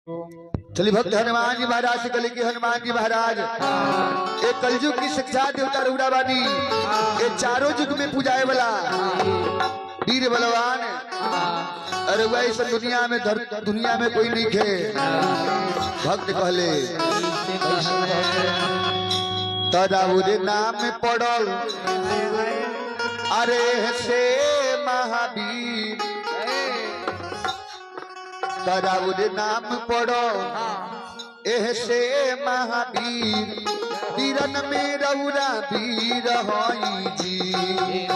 चलिए भक्त हनुमान जी महाराज से कले कि हनुमान जी महाराज एक कलयुग की शिक्षा देवता रुद्रावादी ये चारों युग में पूजाए वाला वीर बलवान अरे वैसे दुनिया में कोई नहीं खे भक्त कहले तराउर नाम पड़ल अरे से महावीर तराउर नाम पड़ो एह से महावीर वीरन में रौरा वीर होई जी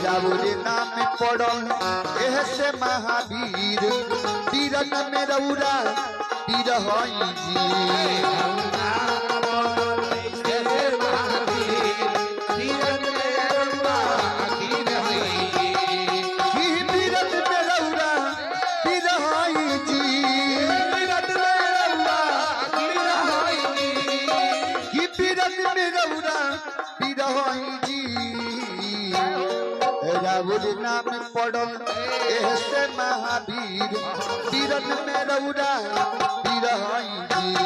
राउर नाम पड़ो एह से महावीर वीरन में रौरा वीर होई जी राउर नाम पड़ल एह से महावीर वीरन में रौरा वीर होई जी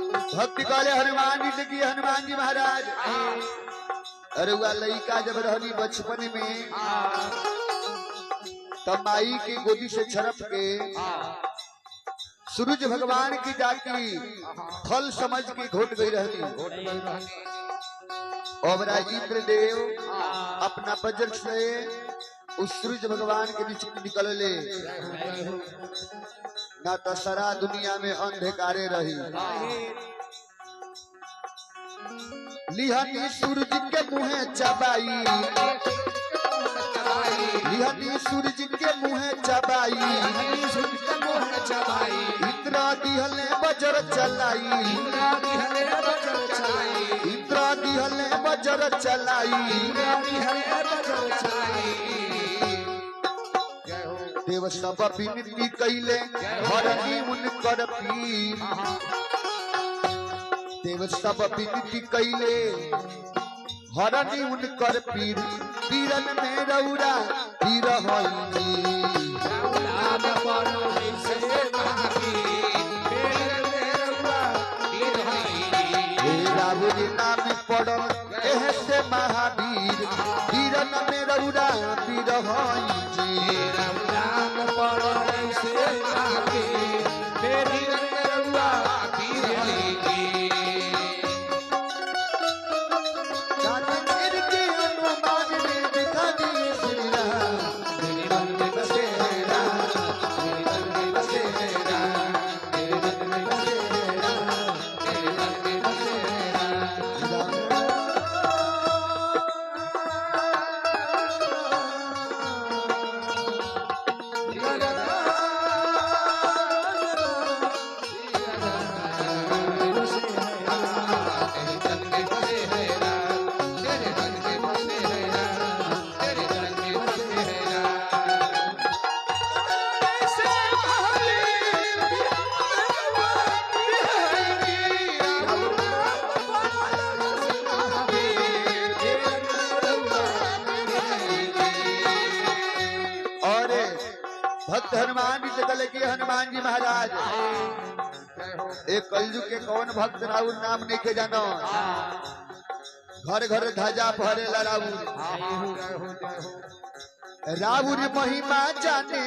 हनुमान जी से की हनुमान जी महाराज अरे वह लड़का जब रहनी बचपन में तब माई की गोदी से छरप के सूरज भगवान की जाति फल समझ के घोट गई रहनी और इंद्रदेव अपना वज्र से उस सूरज भगवान के बीच निकल ले ना तो सारा दुनिया में अंधकारे रही लिहनी सूरज के मुँहे चबाई लिहनी सूरज के मुँहे चबाई इंद्रा दिहले वज्र चलाई इंद्रा दिहले वज्र चलाई देव सब विनती कैले हरनी उनकर पीर देव सब विनती कैले हरनी उनकर पीर वीरन में रौरा वीर होई राउर नाम पड़ल एह से महावीर वीरन में रौरा वीर होई जी नाम पड़ल से महावीर वीरन में रौरा वीर होई भक्त हनुमान जी से कहले कि हनुमान जी महाराज एक कलयुग के कौन भक्त राउर नाम नहीं के जानो घर घर ध्वजा फहरेला राउर राउर महिमा जाने